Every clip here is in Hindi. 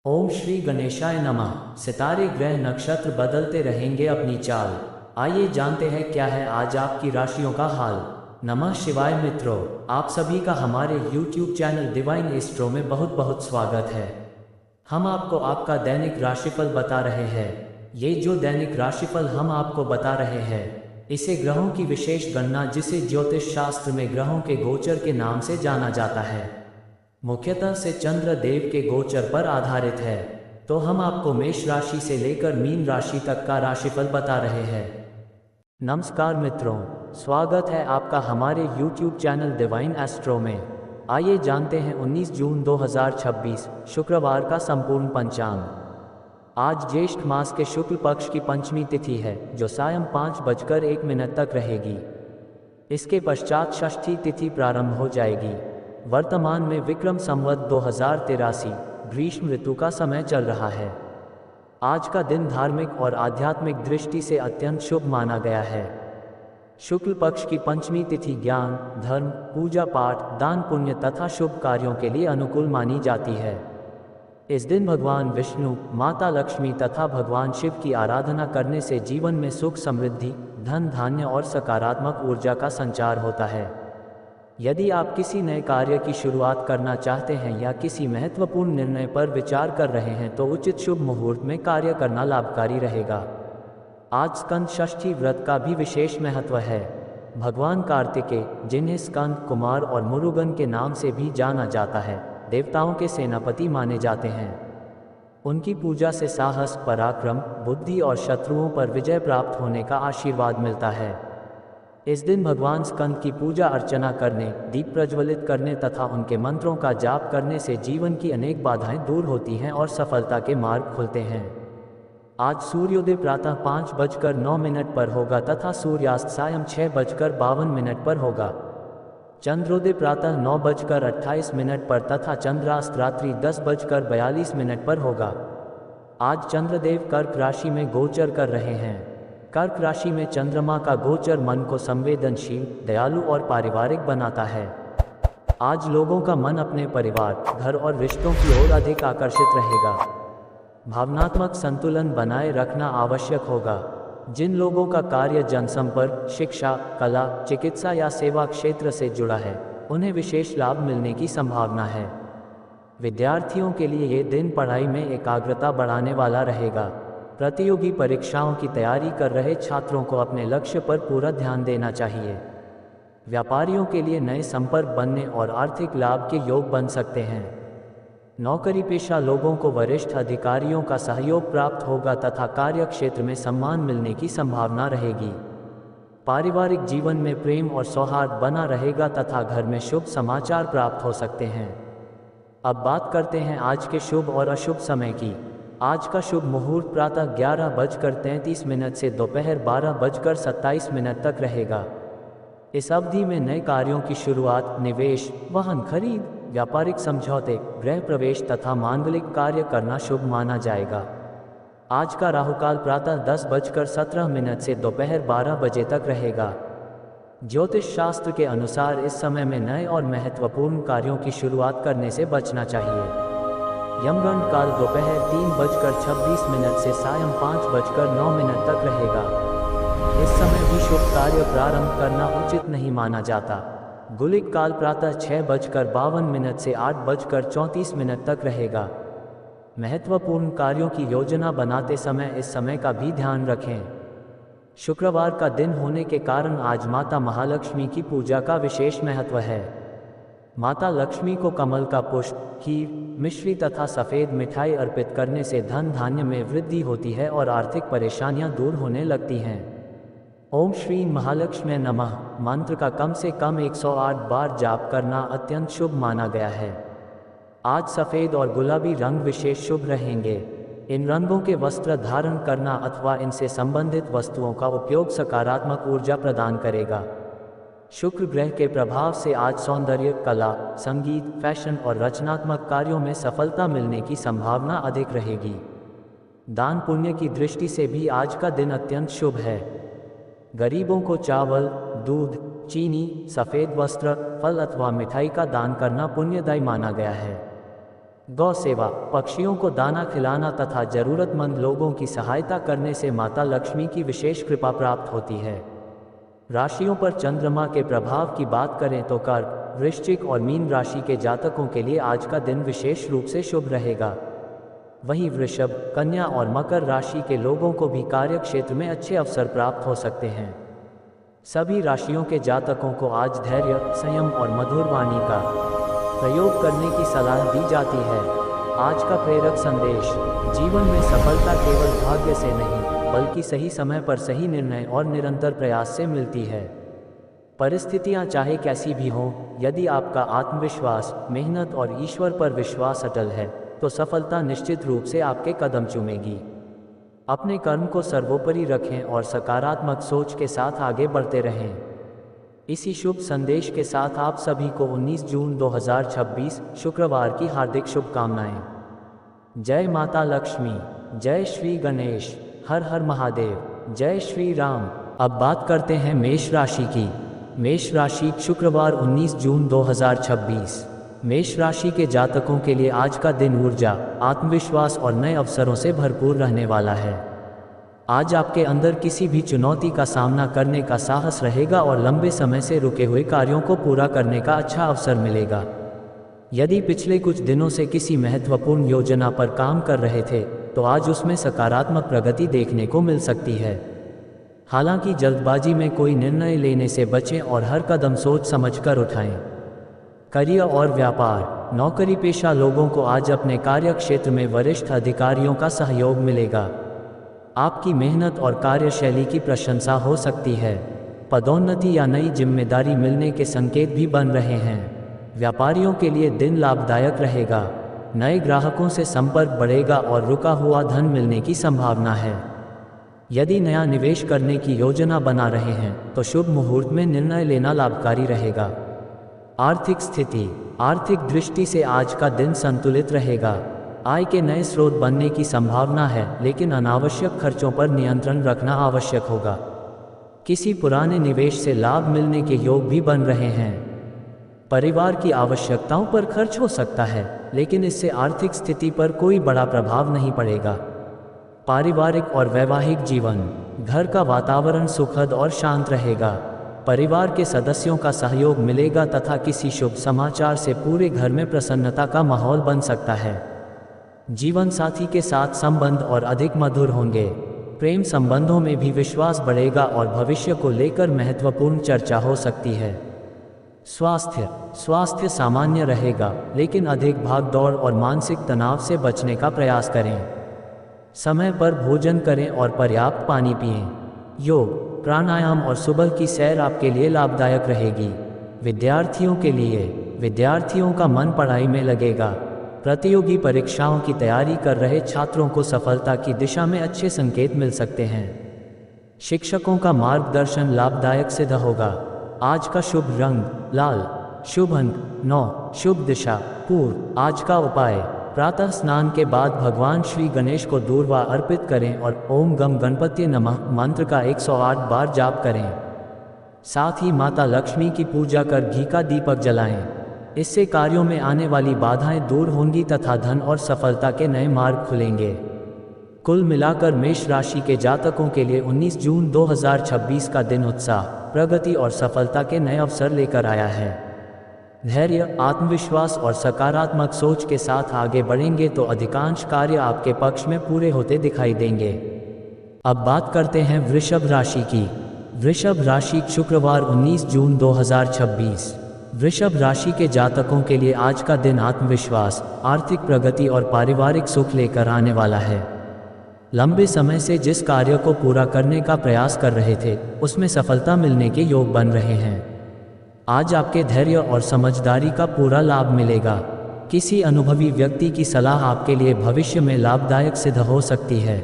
ओम श्री गणेशाय नमः। सितारे ग्रह नक्षत्र बदलते रहेंगे अपनी चाल। आइए जानते हैं क्या है आज आपकी राशियों का हाल। नमः शिवाय मित्रों, आप सभी का हमारे YouTube चैनल डिवाइन एस्ट्रो में बहुत बहुत स्वागत है। हम आपको आपका दैनिक राशिफल बता रहे हैं। ये जो दैनिक राशिफल हम आपको बता रहे हैं, इसे ग्रहों की विशेष गणना जिसे ज्योतिष शास्त्र में ग्रहों के गोचर के नाम से जाना जाता है, मुख्यतः से चंद्र देव के गोचर पर आधारित है। तो हम आपको मेष राशि से लेकर मीन राशि तक का राशिफल बता रहे हैं। नमस्कार मित्रों, स्वागत है आपका हमारे YouTube चैनल डिवाइन एस्ट्रो में। आइए जानते हैं 19 जून 2026 शुक्रवार का संपूर्ण पंचांग। आज ज्येष्ठ मास के शुक्ल पक्ष की पंचमी तिथि है, जो सायं 5:01 तक रहेगी। इसके पश्चात षष्ठी तिथि प्रारंभ हो जाएगी। वर्तमान में विक्रम संवत 2083 ग्रीष्म ऋतु का समय चल रहा है। आज का दिन धार्मिक और आध्यात्मिक दृष्टि से अत्यंत शुभ माना गया है। शुक्ल पक्ष की पंचमी तिथि ज्ञान, धर्म, पूजा पाठ, दान पुण्य तथा शुभ कार्यों के लिए अनुकूल मानी जाती है। इस दिन भगवान विष्णु, माता लक्ष्मी तथा भगवान शिव की आराधना करने से जीवन में सुख, समृद्धि, धन धान्य और सकारात्मक ऊर्जा का संचार होता है। यदि आप किसी नए कार्य की शुरुआत करना चाहते हैं या किसी महत्वपूर्ण निर्णय पर विचार कर रहे हैं तो उचित शुभ मुहूर्त में कार्य करना लाभकारी रहेगा। आज स्कंद षष्ठी व्रत का भी विशेष महत्व है। भगवान कार्तिकेय, जिन्हें स्कंद, कुमार और मुरुगन के नाम से भी जाना जाता है, देवताओं के सेनापति माने जाते हैं। उनकी पूजा से साहस, पराक्रम, बुद्धि और शत्रुओं पर विजय प्राप्त होने का आशीर्वाद मिलता है। इस दिन भगवान स्कंद की पूजा अर्चना करने, दीप प्रज्वलित करने तथा उनके मंत्रों का जाप करने से जीवन की अनेक बाधाएं दूर होती हैं और सफलता के मार्ग खुलते हैं। आज सूर्योदय प्रातः 5:09 पर होगा तथा सूर्यास्त सायं 6:52 पर होगा। चंद्रोदय प्रातः 9:28 पर तथा चंद्रास्त रात्रि 10:42 पर होगा। आज चंद्रदेव कर्क राशि में गोचर कर रहे हैं। कर्क राशि में चंद्रमा का गोचर मन को संवेदनशील, दयालु और पारिवारिक बनाता है। आज लोगों का मन अपने परिवार, घर और रिश्तों की ओर अधिक आकर्षित रहेगा। भावनात्मक संतुलन बनाए रखना आवश्यक होगा। जिन लोगों का कार्य जनसंपर्क, शिक्षा, कला, चिकित्सा या सेवा क्षेत्र से जुड़ा है, उन्हें विशेष लाभ मिलने की संभावना है। विद्यार्थियों के लिए ये दिन पढ़ाई में एकाग्रता बढ़ाने वाला रहेगा। प्रतियोगी परीक्षाओं की तैयारी कर रहे छात्रों को अपने लक्ष्य पर पूरा ध्यान देना चाहिए। व्यापारियों के लिए नए संपर्क बनने और आर्थिक लाभ के योग बन सकते हैं। नौकरी पेशा लोगों को वरिष्ठ अधिकारियों का सहयोग प्राप्त होगा तथा कार्य क्षेत्र में सम्मान मिलने की संभावना रहेगी। पारिवारिक जीवन में प्रेम और सौहार्द बना रहेगा तथा घर में शुभ समाचार प्राप्त हो सकते हैं। अब बात करते हैं आज के शुभ और अशुभ समय की। आज का शुभ मुहूर्त प्रातः 11:33 से दोपहर 12:27 तक रहेगा। इस अवधि में नए कार्यों की शुरुआत, निवेश, वाहन खरीद, व्यापारिक समझौते, गृह प्रवेश तथा मांगलिक कार्य करना शुभ माना जाएगा। आज का राहुकाल प्रातः 10:17 से दोपहर 12 बजे तक रहेगा। ज्योतिष शास्त्र के अनुसार इस समय में नए और महत्वपूर्ण कार्यों की शुरुआत करने से बचना चाहिए। यमगंड काल दोपहर 3:26 से सायं 5:09 तक रहेगा। इस समय भी शुभ कार्य प्रारंभ करना उचित नहीं माना जाता। गुलिक काल प्रातः 6:52 से 8:34 तक रहेगा। महत्वपूर्ण कार्यों की योजना बनाते समय इस समय का भी ध्यान रखें। शुक्रवार का दिन होने के कारण आज माता महालक्ष्मी की पूजा का विशेष महत्व है। माता लक्ष्मी को कमल का पुष्प, खीर, मिश्री तथा सफ़ेद मिठाई अर्पित करने से धन धान्य में वृद्धि होती है और आर्थिक परेशानियां दूर होने लगती हैं। ओम श्री महालक्ष्मी नमः मंत्र का कम से कम 108 बार जाप करना अत्यंत शुभ माना गया है। आज सफ़ेद और गुलाबी रंग विशेष शुभ रहेंगे। इन रंगों के वस्त्र धारण करना अथवा इनसे संबंधित वस्तुओं का उपयोग सकारात्मक ऊर्जा प्रदान करेगा। शुक्र ग्रह के प्रभाव से आज सौंदर्य, कला, संगीत, फैशन और रचनात्मक कार्यों में सफलता मिलने की संभावना अधिक रहेगी। दान पुण्य की दृष्टि से भी आज का दिन अत्यंत शुभ है। गरीबों को चावल, दूध, चीनी, सफ़ेद वस्त्र, फल अथवा मिठाई का दान करना पुण्यदायी माना गया है। गौ सेवा, पक्षियों को दाना खिलाना तथा जरूरतमंद लोगों की सहायता करने से माता लक्ष्मी की विशेष कृपा प्राप्त होती है। राशियों पर चंद्रमा के प्रभाव की बात करें तो कर्क, वृश्चिक और मीन राशि के जातकों के लिए आज का दिन विशेष रूप से शुभ रहेगा। वहीं वृषभ, कन्या और मकर राशि के लोगों को भी कार्य क्षेत्र में अच्छे अवसर प्राप्त हो सकते हैं। सभी राशियों के जातकों को आज धैर्य, संयम और मधुर वाणी का प्रयोग करने की सलाह दी जाती है। आज का प्रेरक संदेश, जीवन में सफलता केवल भाग्य से नहीं बल्कि सही समय पर सही निर्णय और निरंतर प्रयास से मिलती है। परिस्थितियां चाहे कैसी भी हों, यदि आपका आत्मविश्वास, मेहनत और ईश्वर पर विश्वास अटल है तो सफलता निश्चित रूप से आपके कदम चूमेगी। अपने कर्म को सर्वोपरि रखें और सकारात्मक सोच के साथ आगे बढ़ते रहें। इसी शुभ संदेश के साथ आप सभी को 19 जून 2026 शुक्रवार की हार्दिक शुभकामनाएं। जय माता लक्ष्मी, जय श्री गणेश, हर हर महादेव, जय श्री राम। अब बात करते हैं मेष राशि की। मेष राशि, शुक्रवार 19 जून 2026। मेष राशि के जातकों के लिए आज का दिन ऊर्जा, आत्मविश्वास और नए अवसरों से भरपूर रहने वाला है। आज आपके अंदर किसी भी चुनौती का सामना करने का साहस रहेगा और लंबे समय से रुके हुए कार्यों को पूरा करने का अच्छा अवसर मिलेगा। यदि पिछले कुछ दिनों से किसी महत्वपूर्ण योजना पर काम कर रहे थे तो आज उसमें सकारात्मक प्रगति देखने को मिल सकती है। हालांकि जल्दबाजी में कोई निर्णय लेने से बचें और हर कदम सोच समझकर उठाएं। करियर और व्यापार, नौकरी पेशा लोगों को आज अपने कार्य क्षेत्र में वरिष्ठ अधिकारियों का सहयोग मिलेगा। आपकी मेहनत और कार्यशैली की प्रशंसा हो सकती है। पदोन्नति या नई जिम्मेदारी मिलने के संकेत भी बन रहे हैं। व्यापारियों के लिए दिन लाभदायक रहेगा। नए ग्राहकों से संपर्क बढ़ेगा और रुका हुआ धन मिलने की संभावना है। यदि नया निवेश करने की योजना बना रहे हैं तो शुभ मुहूर्त में निर्णय लेना लाभकारी रहेगा। आर्थिक स्थिति, आर्थिक दृष्टि से आज का दिन संतुलित रहेगा। आय के नए स्रोत बनने की संभावना है, लेकिन अनावश्यक खर्चों पर नियंत्रण रखना आवश्यक होगा। किसी पुराने निवेश से लाभ मिलने के योग भी बन रहे हैं। परिवार की आवश्यकताओं पर खर्च हो सकता है, लेकिन इससे आर्थिक स्थिति पर कोई बड़ा प्रभाव नहीं पड़ेगा। पारिवारिक और वैवाहिक जीवन, घर का वातावरण सुखद और शांत रहेगा। परिवार के सदस्यों का सहयोग मिलेगा तथा किसी शुभ समाचार से पूरे घर में प्रसन्नता का माहौल बन सकता है। जीवन साथी के साथ संबंध और अधिक मधुर होंगे। प्रेम संबंधों में भी विश्वास बढ़ेगा और भविष्य को लेकर महत्वपूर्ण चर्चा हो सकती है। स्वास्थ्य सामान्य रहेगा, लेकिन अधिक भागदौड़ और मानसिक तनाव से बचने का प्रयास करें। समय पर भोजन करें और पर्याप्त पानी पिएं। योग, प्राणायाम और सुबह की सैर आपके लिए लाभदायक रहेगी। विद्यार्थियों का मन पढ़ाई में लगेगा। प्रतियोगी परीक्षाओं की तैयारी कर रहे छात्रों को सफलता की दिशा में अच्छे संकेत मिल सकते हैं। शिक्षकों का मार्गदर्शन लाभदायक सिद्ध होगा। आज का शुभ रंग लाल, शुभ अंक 9, शुभ दिशा पूर्व। आज का उपाय, प्रातः स्नान के बाद भगवान श्री गणेश को दूर्वा अर्पित करें और ओम गम गणपति नमः मंत्र का 108 बार जाप करें। साथ ही माता लक्ष्मी की पूजा कर घी का दीपक जलाएं। इससे कार्यों में आने वाली बाधाएं दूर होंगी तथा धन और सफलता के नए मार्ग खुलेंगे। कुल मिलाकर मेष राशि के जातकों के लिए 19 जून 2026 का दिन उत्साह, प्रगति और सफलता के नए अवसर लेकर आया है। धैर्य, आत्मविश्वास और सकारात्मक सोच के साथ आगे बढ़ेंगे तो अधिकांश कार्य आपके पक्ष में पूरे होते दिखाई देंगे। अब बात करते हैं वृषभ राशि की। वृषभ राशि, शुक्रवार 19 जून 2026। वृषभ राशि के जातकों के लिए आज का दिन आत्मविश्वास, आर्थिक प्रगति और पारिवारिक सुख लेकर आने वाला है। लंबे समय से जिस कार्य को पूरा करने का प्रयास कर रहे थे, उसमें सफलता मिलने के योग बन रहे हैं। आज आपके धैर्य और समझदारी का पूरा लाभ मिलेगा। किसी अनुभवी व्यक्ति की सलाह आपके लिए भविष्य में लाभदायक सिद्ध हो सकती है।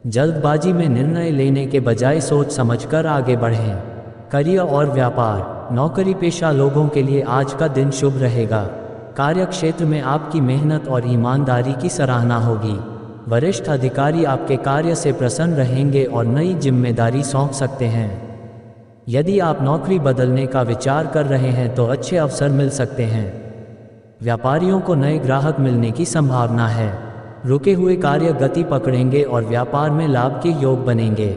जल्दबाजी में निर्णय लेने के बजाय सोच समझकर आगे बढ़ें। करियर और व्यापार, नौकरी पेशा लोगों के लिए आज का दिन शुभ रहेगा। कार्य क्षेत्र में आपकी मेहनत और ईमानदारी की सराहना होगी। वरिष्ठ अधिकारी आपके कार्य से प्रसन्न रहेंगे और नई जिम्मेदारी सौंप सकते हैं। यदि आप नौकरी बदलने का विचार कर रहे हैं तो अच्छे अवसर मिल सकते हैं। व्यापारियों को नए ग्राहक मिलने की संभावना है। रुके हुए कार्य गति पकड़ेंगे और व्यापार में लाभ के योग बनेंगे।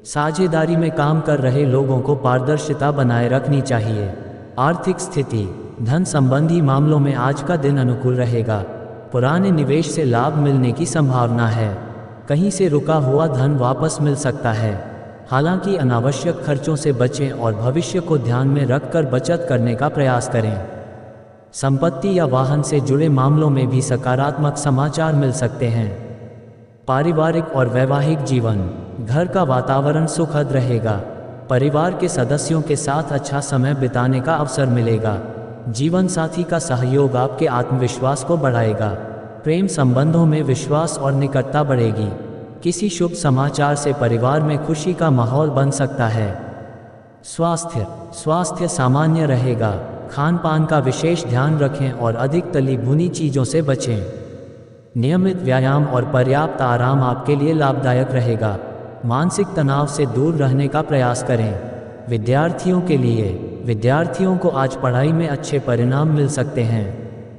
साझेदारी में काम कर रहे लोगों को पारदर्शिता बनाए रखनी चाहिए। आर्थिक स्थिति, धन संबंधी मामलों में आज का दिन अनुकूल रहेगा। पुराने निवेश से लाभ मिलने की संभावना है। कहीं से रुका हुआ धन वापस मिल सकता है। हालांकि अनावश्यक खर्चों से बचें और भविष्य को ध्यान में रखकर बचत करने का प्रयास करें। संपत्ति या वाहन से जुड़े मामलों में भी सकारात्मक समाचार मिल सकते हैं। पारिवारिक और वैवाहिक जीवन, घर का वातावरण सुखद रहेगा। परिवार के सदस्यों के साथ अच्छा समय बिताने का अवसर मिलेगा। जीवन साथी का सहयोग आपके आत्मविश्वास को बढ़ाएगा। प्रेम संबंधों में विश्वास और निकटता बढ़ेगी। किसी शुभ समाचार से परिवार में खुशी का माहौल बन सकता है। स्वास्थ्य सामान्य रहेगा। खान पान का विशेष ध्यान रखें और अधिक तली भुनी चीज़ों से बचें। नियमित व्यायाम और पर्याप्त आराम आपके लिए लाभदायक रहेगा। मानसिक तनाव से दूर रहने का प्रयास करें। विद्यार्थियों को आज पढ़ाई में अच्छे परिणाम मिल सकते हैं।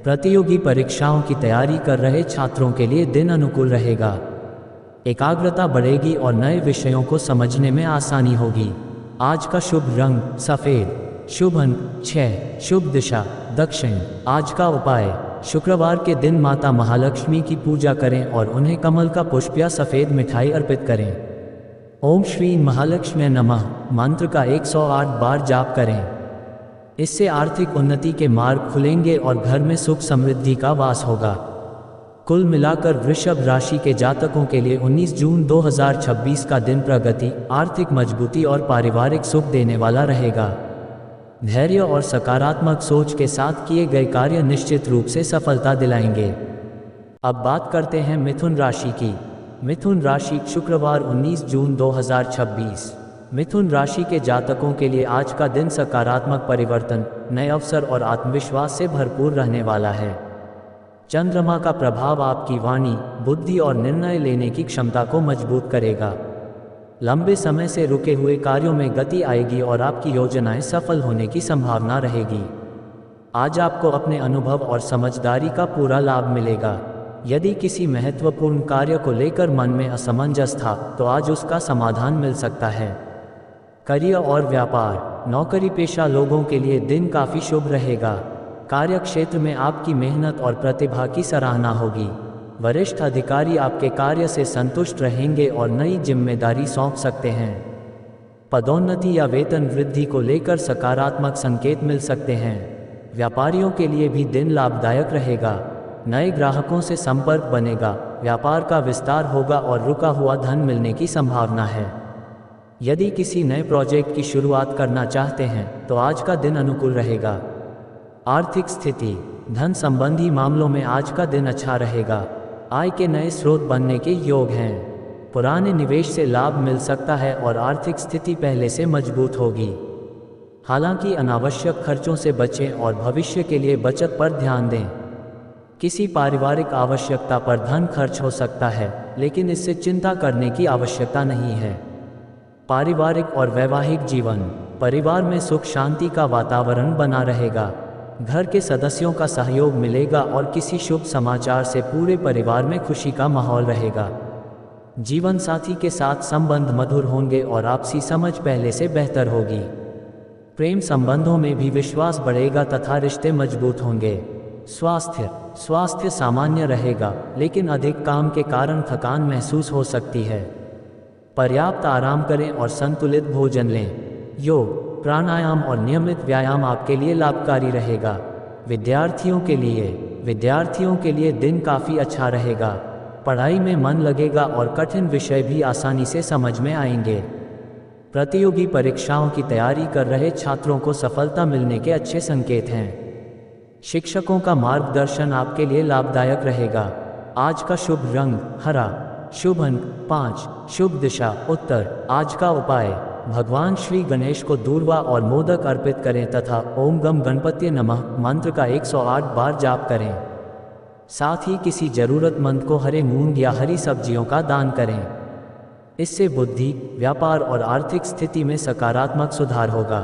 प्रतियोगी परीक्षाओं की तैयारी कर रहे छात्रों के लिए दिन अनुकूल रहेगा। एकाग्रता बढ़ेगी और नए विषयों को समझने में आसानी होगी। आज का शुभ रंग सफ़ेद, शुभ अंक 6, शुभ दिशा दक्षिण। आज का उपाय, शुक्रवार के दिन माता महालक्ष्मी की पूजा करें और उन्हें कमल का पुष्प या सफ़ेद मिठाई अर्पित करें। ओम श्री महालक्ष्मी नमः मंत्र का 108 बार जाप करें। इससे आर्थिक उन्नति के मार्ग खुलेंगे और घर में सुख समृद्धि का वास होगा। कुल मिलाकर वृषभ राशि के जातकों के लिए 19 जून 2026 का दिन प्रगति, आर्थिक मजबूती और पारिवारिक सुख देने वाला रहेगा। धैर्य और सकारात्मक सोच के साथ किए गए कार्य निश्चित रूप से सफलता दिलाएंगे। अब बात करते हैं मिथुन राशि की। मिथुन राशि, शुक्रवार 19 जून 2026। मिथुन राशि के जातकों के लिए आज का दिन सकारात्मक परिवर्तन, नए अवसर और आत्मविश्वास से भरपूर रहने वाला है। चंद्रमा का प्रभाव आपकी वाणी, बुद्धि और निर्णय लेने की क्षमता को मजबूत करेगा। लंबे समय से रुके हुए कार्यों में गति आएगी और आपकी योजनाएं सफल होने की संभावना रहेगी। आज आपको अपने अनुभव और समझदारी का पूरा लाभ मिलेगा। यदि किसी महत्वपूर्ण कार्य को लेकर मन में असमंजस था, तो आज उसका समाधान मिल सकता है। करियर और व्यापार, नौकरी पेशा लोगों के लिए दिन काफ़ी शुभ रहेगा। कार्य क्षेत्र में आपकी मेहनत और प्रतिभा की सराहना होगी। वरिष्ठ अधिकारी आपके कार्य से संतुष्ट रहेंगे और नई जिम्मेदारी सौंप सकते हैं। पदोन्नति या वेतन वृद्धि को लेकर सकारात्मक संकेत मिल सकते हैं। व्यापारियों के लिए भी दिन लाभदायक रहेगा। नए ग्राहकों से संपर्क बनेगा, व्यापार का विस्तार होगा और रुका हुआ धन मिलने की संभावना है। यदि किसी नए प्रोजेक्ट की शुरुआत करना चाहते हैं तो आज का दिन अनुकूल रहेगा। आर्थिक स्थिति, धन संबंधी मामलों में आज का दिन अच्छा रहेगा। आय के नए स्रोत बनने के योग हैं। पुराने निवेश से लाभ मिल सकता है और आर्थिक स्थिति पहले से मजबूत होगी। हालांकि अनावश्यक खर्चों से बचें और भविष्य के लिए बचत पर ध्यान दें। किसी पारिवारिक आवश्यकता पर धन खर्च हो सकता है, लेकिन इससे चिंता करने की आवश्यकता नहीं है। पारिवारिक और वैवाहिक जीवन, परिवार में सुख शांति का वातावरण बना रहेगा। घर के सदस्यों का सहयोग मिलेगा और किसी शुभ समाचार से पूरे परिवार में खुशी का माहौल रहेगा। जीवन साथी के साथ संबंध मधुर होंगे और आपसी समझ पहले से बेहतर होगी। प्रेम संबंधों में भी विश्वास बढ़ेगा तथा रिश्ते मजबूत होंगे। स्वास्थ्य सामान्य रहेगा, लेकिन अधिक काम के कारण थकान महसूस हो सकती है। पर्याप्त आराम करें और संतुलित भोजन लें। योग, प्राणायाम और नियमित व्यायाम आपके लिए लाभकारी रहेगा। विद्यार्थियों के लिए दिन काफ़ी अच्छा रहेगा। पढ़ाई में मन लगेगा और कठिन विषय भी आसानी से समझ में आएंगे। प्रतियोगी परीक्षाओं की तैयारी कर रहे छात्रों को सफलता मिलने के अच्छे संकेत हैं। शिक्षकों का मार्गदर्शन आपके लिए लाभदायक रहेगा। आज का शुभ रंग हरा, शुभ अंक 5, शुभ दिशा उत्तर। आज का उपाय, भगवान श्री गणेश को दूर्वा और मोदक अर्पित करें तथा ओम गम गणपति नमः मंत्र का 108 बार जाप करें। साथ ही किसी जरूरतमंद को हरे मूंग या हरी सब्जियों का दान करें। इससे बुद्धि, व्यापार और आर्थिक स्थिति में सकारात्मक सुधार होगा।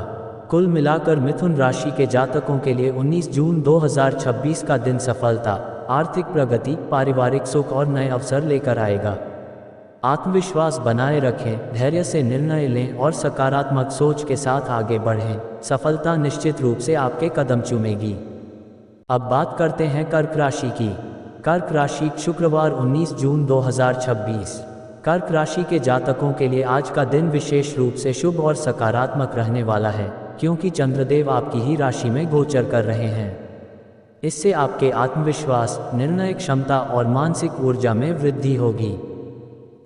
कुल मिलाकर मिथुन राशि के जातकों के लिए 19 जून 2026 का दिन सफलता, आर्थिक प्रगति, पारिवारिक सुख और नए अवसर लेकर आएगा। आत्मविश्वास बनाए रखें, धैर्य से निर्णय लें और सकारात्मक सोच के साथ आगे बढ़ें। सफलता निश्चित रूप से आपके कदम चूमेगी। अब बात करते हैं कर्क राशि की। कर्क राशि, शुक्रवार 19 जून 2026। कर्क राशि के जातकों के लिए आज का दिन विशेष रूप से शुभ और सकारात्मक रहने वाला है, क्योंकि चंद्रदेव आपकी ही राशि में गोचर कर रहे हैं। इससे आपके आत्मविश्वास, निर्णय क्षमता और मानसिक ऊर्जा में वृद्धि होगी।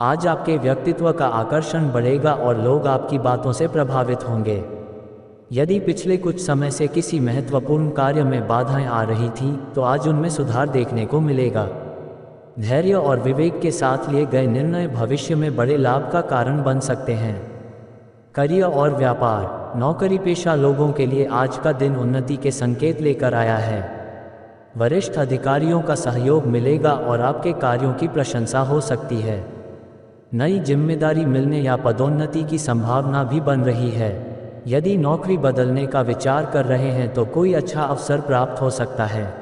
आज आपके व्यक्तित्व का आकर्षण बढ़ेगा और लोग आपकी बातों से प्रभावित होंगे। यदि पिछले कुछ समय से किसी महत्वपूर्ण कार्य में बाधाएं आ रही थीं, तो आज उनमें सुधार देखने को मिलेगा। धैर्य और विवेक के साथ लिए गए निर्णय भविष्य में बड़े लाभ का कारण बन सकते हैं। करियर और व्यापार, नौकरी पेशा लोगों के लिए आज का दिन उन्नति के संकेत लेकर आया है। वरिष्ठ अधिकारियों का सहयोग मिलेगा और आपके कार्यों की प्रशंसा हो सकती है। नई जिम्मेदारी मिलने या पदोन्नति की संभावना भी बन रही है। यदि नौकरी बदलने का विचार कर रहे हैं तो कोई अच्छा अवसर प्राप्त हो सकता है।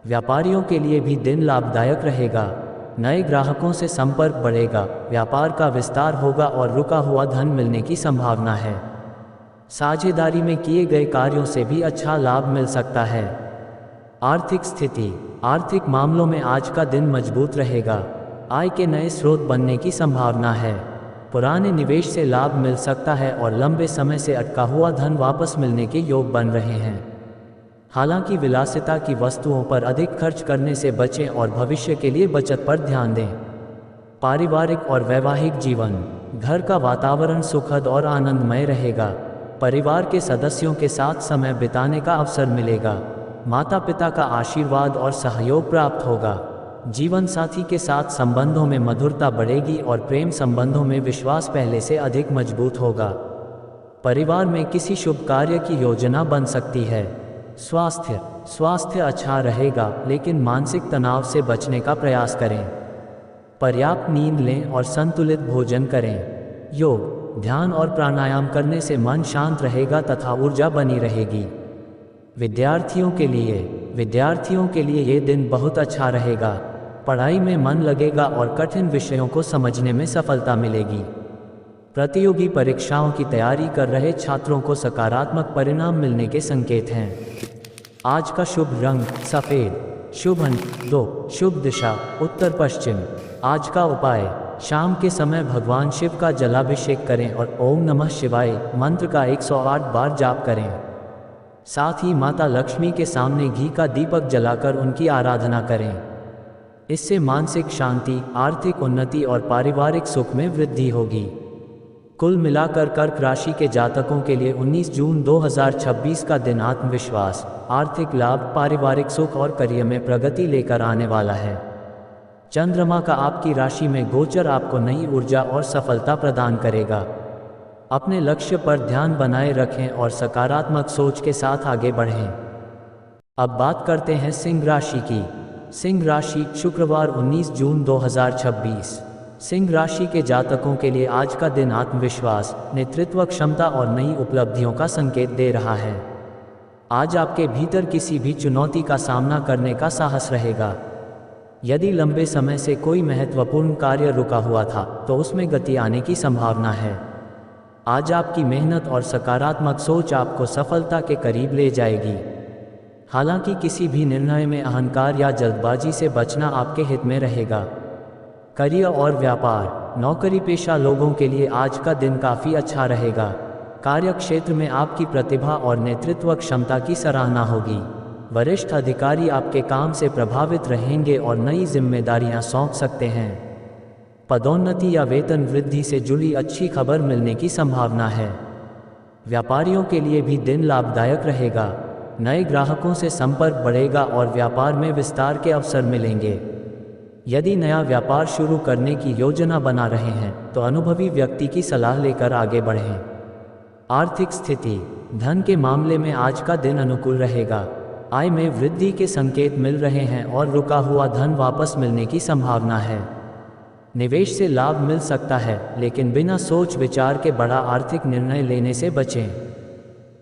व्यापारियों के लिए भी दिन लाभदायक रहेगा। नए ग्राहकों से संपर्क बढ़ेगा, व्यापार का विस्तार होगा और रुका हुआ धन मिलने की संभावना है। साझेदारी में किए गए कार्यों से भी अच्छा लाभ मिल सकता है। आर्थिक स्थिति, आर्थिक मामलों में आज का दिन मजबूत रहेगा। आय के नए स्रोत बनने की संभावना है। पुराने निवेश से लाभ मिल सकता है और लंबे समय से अटका हुआ धन वापस मिलने के योग बन रहे हैं। हालांकि विलासिता की वस्तुओं पर अधिक खर्च करने से बचें और भविष्य के लिए बचत पर ध्यान दें। पारिवारिक और वैवाहिक जीवन, घर का वातावरण सुखद और आनंदमय रहेगा। परिवार के सदस्यों के साथ समय बिताने का अवसर मिलेगा। माता पिता का आशीर्वाद और सहयोग प्राप्त होगा। जीवन साथी के साथ संबंधों में मधुरता बढ़ेगी और प्रेम संबंधों में विश्वास पहले से अधिक मजबूत होगा। परिवार में किसी शुभ कार्य की योजना बन सकती है। स्वास्थ्य अच्छा रहेगा, लेकिन मानसिक तनाव से बचने का प्रयास करें। पर्याप्त नींद लें और संतुलित भोजन करें। योग, ध्यान और प्राणायाम करने से मन शांत रहेगा तथा ऊर्जा बनी रहेगी। विद्यार्थियों के लिए ये दिन बहुत अच्छा रहेगा। पढ़ाई में मन लगेगा और कठिन विषयों को समझने में सफलता मिलेगी। प्रतियोगी परीक्षाओं की तैयारी कर रहे छात्रों को सकारात्मक परिणाम मिलने के संकेत हैं। आज का शुभ रंग सफ़ेद, शुभ अंक 2, शुभ दिशा उत्तर पश्चिम। आज का उपाय, शाम के समय भगवान शिव का जलाभिषेक करें और ओम नमः शिवाय मंत्र का 108 बार जाप करें। साथ ही माता लक्ष्मी के सामने घी का दीपक जलाकर उनकी आराधना करें। इससे मानसिक शांति, आर्थिक उन्नति और पारिवारिक सुख में वृद्धि होगी। कुल मिलाकर कर्क राशि के जातकों के लिए 19 जून 2026 का दिन आत्मविश्वास, आर्थिक लाभ, पारिवारिक सुख और करियर में प्रगति लेकर आने वाला है। चंद्रमा का आपकी राशि में गोचर आपको नई ऊर्जा और सफलता प्रदान करेगा। अपने लक्ष्य पर ध्यान बनाए रखें और सकारात्मक सोच के साथ आगे बढ़ें। अब बात करते हैं सिंह राशि की। सिंह राशि, शुक्रवार 19 जून 2026। सिंह राशि के जातकों के लिए आज का दिन आत्मविश्वास, नेतृत्व क्षमता और नई उपलब्धियों का संकेत दे रहा है। आज आपके भीतर किसी भी चुनौती का सामना करने का साहस रहेगा। यदि लंबे समय से कोई महत्वपूर्ण कार्य रुका हुआ था, तो उसमें गति आने की संभावना है। आज आपकी मेहनत और सकारात्मक सोच आपको सफलता के करीब ले जाएगी। हालांकि किसी भी निर्णय में अहंकार या जल्दबाजी से बचना आपके हित में रहेगा। करियर और व्यापार, नौकरी पेशा लोगों के लिए आज का दिन काफ़ी अच्छा रहेगा। कार्य क्षेत्र में आपकी प्रतिभा और नेतृत्व क्षमता की सराहना होगी। वरिष्ठ अधिकारी आपके काम से प्रभावित रहेंगे और नई जिम्मेदारियां सौंप सकते हैं। पदोन्नति या वेतन वृद्धि से जुड़ी अच्छी खबर मिलने की संभावना है। व्यापारियों के लिए भी दिन लाभदायक रहेगा। नए ग्राहकों से संपर्क बढ़ेगा और व्यापार में विस्तार के अवसर मिलेंगे। यदि नया व्यापार शुरू करने की योजना बना रहे हैं, तो अनुभवी व्यक्ति की सलाह लेकर आगे बढ़ें। आर्थिक स्थिति, धन के मामले में आज का दिन अनुकूल रहेगा। आय में वृद्धि के संकेत मिल रहे हैं और रुका हुआ धन वापस मिलने की संभावना है। निवेश से लाभ मिल सकता है, लेकिन बिना सोच विचार के बड़ा आर्थिक निर्णय लेने से बचें।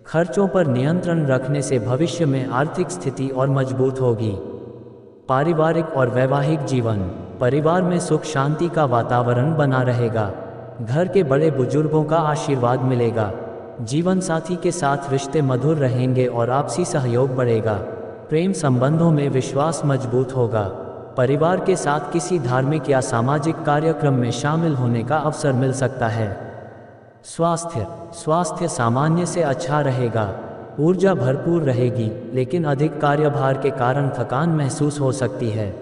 खर्चों पर नियंत्रण रखने से भविष्य में आर्थिक स्थिति और मजबूत होगी। पारिवारिक और वैवाहिक जीवन, परिवार में सुख शांति का वातावरण बना रहेगा। घर के बड़े बुजुर्गों का आशीर्वाद मिलेगा। जीवन साथी के साथ रिश्ते मधुर रहेंगे और आपसी सहयोग बढ़ेगा। प्रेम संबंधों में विश्वास मजबूत होगा। परिवार के साथ किसी धार्मिक या सामाजिक कार्यक्रम में शामिल होने का अवसर मिल सकता है। स्वास्थ्य सामान्य से अच्छा रहेगा। ऊर्जा भरपूर रहेगी, लेकिन अधिक कार्यभार के कारण थकान महसूस हो सकती है।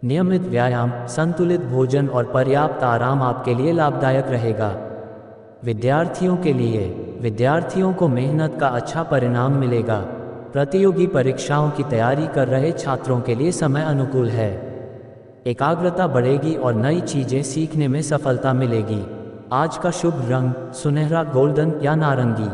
नियमित व्यायाम, संतुलित भोजन और पर्याप्त आराम आपके लिए लाभदायक रहेगा। विद्यार्थियों को मेहनत का अच्छा परिणाम मिलेगा। प्रतियोगी परीक्षाओं की तैयारी कर रहे छात्रों के लिए समय अनुकूल है। एकाग्रता बढ़ेगी और नई चीजें सीखने में सफलता मिलेगी। आज का शुभ रंग सुनहरा गोल्डन या नारंगी।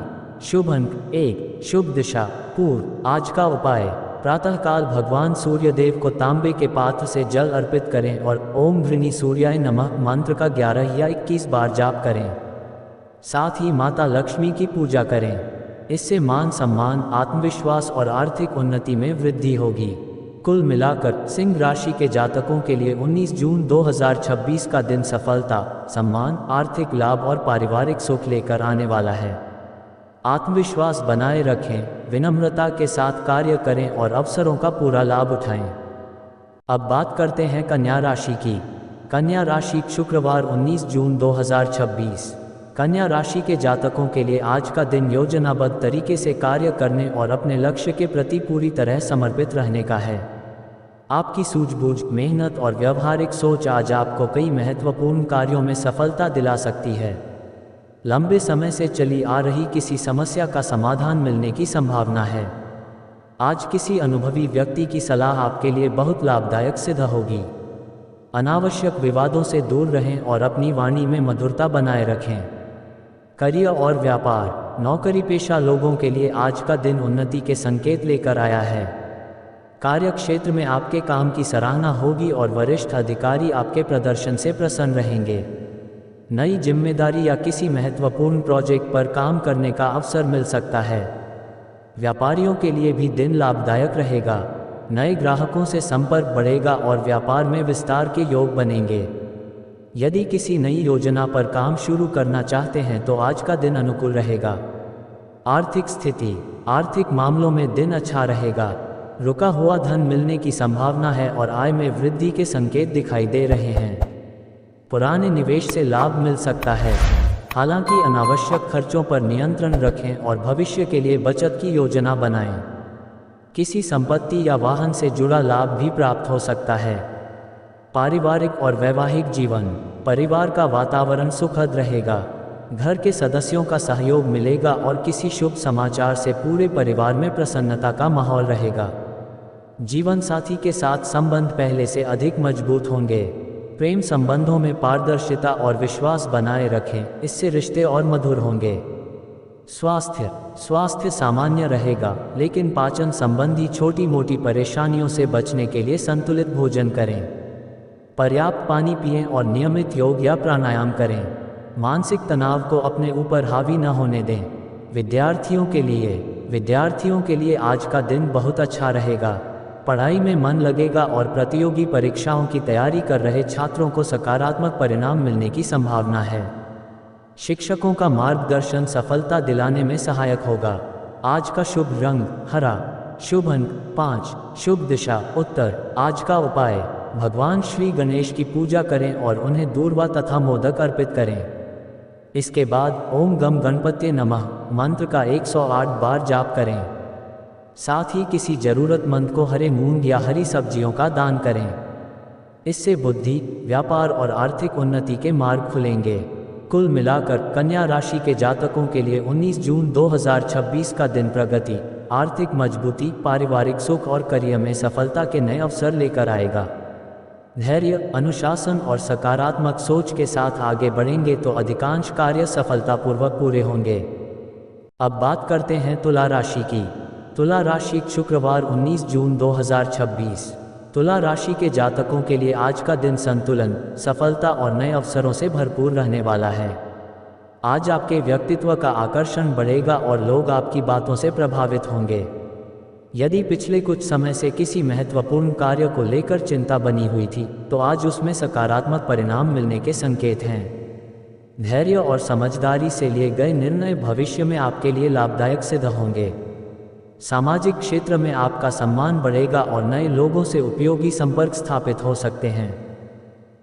शुभ अंक 1। शुभ दिशा पूर्व। आज का उपाय, प्रातःकाल भगवान सूर्यदेव को तांबे के पात्र से जल अर्पित करें और ओम ह्रीं सूर्याय नमः मंत्र का 11 या 21 बार जाप करें। साथ ही माता लक्ष्मी की पूजा करें। इससे मान सम्मान, आत्मविश्वास और आर्थिक उन्नति में वृद्धि होगी। कुल मिलाकर सिंह राशि के जातकों के लिए 19 जून 2026 का दिन सफलता, सम्मान, आर्थिक लाभ और पारिवारिक सुख लेकर आने वाला है। आत्मविश्वास बनाए रखें, विनम्रता के साथ कार्य करें और अवसरों का पूरा लाभ उठाएं। अब बात करते हैं कन्या राशि की। कन्या राशि शुक्रवार 19 जून 2026। कन्या राशि के जातकों के लिए आज का दिन योजनाबद्ध तरीके से कार्य करने और अपने लक्ष्य के प्रति पूरी तरह समर्पित रहने का है। आपकी सूझबूझ, मेहनत और व्यावहारिक सोच आज आपको कई महत्वपूर्ण कार्यों में सफलता दिला सकती है। लंबे समय से चली आ रही किसी समस्या का समाधान मिलने की संभावना है। आज किसी अनुभवी व्यक्ति की सलाह आपके लिए बहुत लाभदायक सिद्ध होगी। अनावश्यक विवादों से दूर रहें और अपनी वाणी में मधुरता बनाए रखें। करियर और व्यापार, नौकरी पेशा लोगों के लिए आज का दिन उन्नति के संकेत लेकर आया है। कार्य क्षेत्र में आपके काम की सराहना होगी और वरिष्ठ अधिकारी आपके प्रदर्शन से प्रसन्न रहेंगे। नई जिम्मेदारी या किसी महत्वपूर्ण प्रोजेक्ट पर काम करने का अवसर मिल सकता है। व्यापारियों के लिए भी दिन लाभदायक रहेगा। नए ग्राहकों से संपर्क बढ़ेगा और व्यापार में विस्तार के योग बनेंगे। यदि किसी नई योजना पर काम शुरू करना चाहते हैं तो आज का दिन अनुकूल रहेगा। आर्थिक स्थिति, आर्थिक मामलों में दिन अच्छा रहेगा। रुका हुआ धन मिलने की संभावना है और आय में वृद्धि के संकेत दिखाई दे रहे हैं। पुराने निवेश से लाभ मिल सकता है। हालांकि अनावश्यक खर्चों पर नियंत्रण रखें और भविष्य के लिए बचत की योजना बनाएं। किसी संपत्ति या वाहन से जुड़ा लाभ भी प्राप्त हो सकता है। पारिवारिक और वैवाहिक जीवन, परिवार का वातावरण सुखद रहेगा। घर के सदस्यों का सहयोग मिलेगा और किसी शुभ समाचार से पूरे परिवार में प्रसन्नता का माहौल रहेगा। जीवन साथी के साथ संबंध पहले से अधिक मजबूत होंगे। प्रेम संबंधों में पारदर्शिता और विश्वास बनाए रखें, इससे रिश्ते और मधुर होंगे। स्वास्थ्य सामान्य रहेगा, लेकिन पाचन संबंधी छोटी मोटी परेशानियों से बचने के लिए संतुलित भोजन करें। पर्याप्त पानी पिएं और नियमित योग या प्राणायाम करें। मानसिक तनाव को अपने ऊपर हावी न होने दें। विद्यार्थियों के लिए आज का दिन बहुत अच्छा रहेगा। पढ़ाई में मन लगेगा और प्रतियोगी परीक्षाओं की तैयारी कर रहे छात्रों को सकारात्मक परिणाम मिलने की संभावना है। शिक्षकों का मार्गदर्शन सफलता दिलाने में सहायक होगा। आज का शुभ रंग हरा। शुभ अंक 5। शुभ दिशा उत्तर। आज का उपाय, भगवान श्री गणेश की पूजा करें और उन्हें दूर्वा तथा मोदक अर्पित करें। इसके बाद ओम गम गणपते नमः मंत्र का 108 बार जाप करें। साथ ही किसी जरूरतमंद को हरे मूंग या हरी सब्जियों का दान करें। इससे बुद्धि, व्यापार और आर्थिक उन्नति के मार्ग खुलेंगे। कुल मिलाकर कन्या राशि के जातकों के लिए 19 जून 2026 का दिन प्रगति, आर्थिक मजबूती, पारिवारिक सुख और करियर में सफलता के नए अवसर लेकर आएगा। धैर्य, अनुशासन और सकारात्मक सोच के साथ आगे बढ़ेंगे तो अधिकांश कार्य सफलतापूर्वक पूरे होंगे। अब बात करते हैं तुला राशि की। तुला राशि शुक्रवार 19 जून 2026। तुला राशि के जातकों के लिए आज का दिन संतुलन, सफलता और नए अवसरों से भरपूर रहने वाला है। आज आपके व्यक्तित्व का आकर्षण बढ़ेगा और लोग आपकी बातों से प्रभावित होंगे। यदि पिछले कुछ समय से किसी महत्वपूर्ण कार्य को लेकर चिंता बनी हुई थी, तो आज उसमें सकारात्मक परिणाम मिलने के संकेत हैं। धैर्य और समझदारी से लिए गए निर्णय भविष्य में आपके लिए लाभदायक सिद्ध होंगे। सामाजिक क्षेत्र में आपका सम्मान बढ़ेगा और नए लोगों से उपयोगी संपर्क स्थापित हो सकते हैं।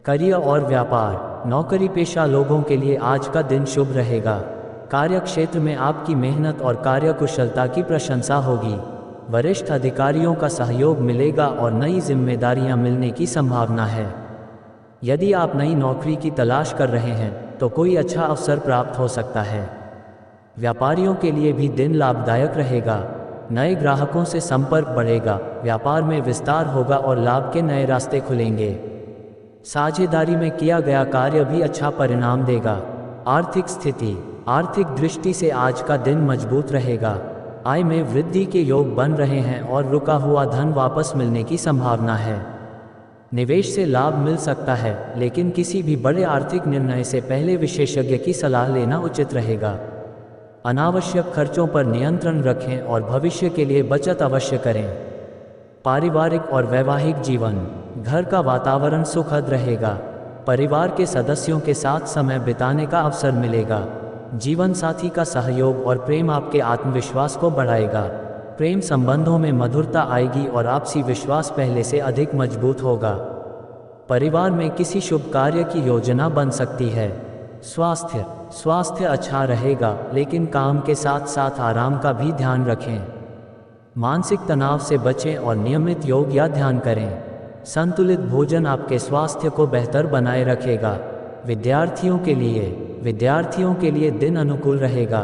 करियर और व्यापार, नौकरी पेशा लोगों के लिए आज का दिन शुभ रहेगा। कार्य क्षेत्र में आपकी मेहनत और कार्यकुशलता की प्रशंसा होगी। वरिष्ठ अधिकारियों का सहयोग मिलेगा और नई जिम्मेदारियां मिलने की संभावना है। यदि आप नई नौकरी की तलाश कर रहे हैं तो कोई अच्छा अवसर प्राप्त हो सकता है। व्यापारियों के लिए भी दिन लाभदायक रहेगा। नए ग्राहकों से संपर्क बढ़ेगा, व्यापार में विस्तार होगा और लाभ के नए रास्ते खुलेंगे। साझेदारी में किया गया कार्य भी अच्छा परिणाम देगा। आर्थिक स्थिति, आर्थिक दृष्टि से आज का दिन मजबूत रहेगा। आय में वृद्धि के योग बन रहे हैं और रुका हुआ धन वापस मिलने की संभावना है। निवेश से लाभ मिल सकता है, लेकिन किसी भी बड़े आर्थिक निर्णय से पहले विशेषज्ञ की सलाह लेना उचित रहेगा। अनावश्यक खर्चों पर नियंत्रण रखें और भविष्य के लिए बचत अवश्य करें। पारिवारिक और वैवाहिक जीवन, घर का वातावरण सुखद रहेगा। परिवार के सदस्यों के साथ समय बिताने का अवसर मिलेगा। जीवन साथी का सहयोग और प्रेम आपके आत्मविश्वास को बढ़ाएगा। प्रेम संबंधों में मधुरता आएगी और आपसी विश्वास पहले से अधिक मजबूत होगा। परिवार में किसी शुभ कार्य की योजना बन सकती है। स्वास्थ्य अच्छा रहेगा, लेकिन काम के साथ साथ आराम का भी ध्यान रखें। मानसिक तनाव से बचें और नियमित योग या ध्यान करें। संतुलित भोजन आपके स्वास्थ्य को बेहतर बनाए रखेगा। विद्यार्थियों के लिए दिन अनुकूल रहेगा।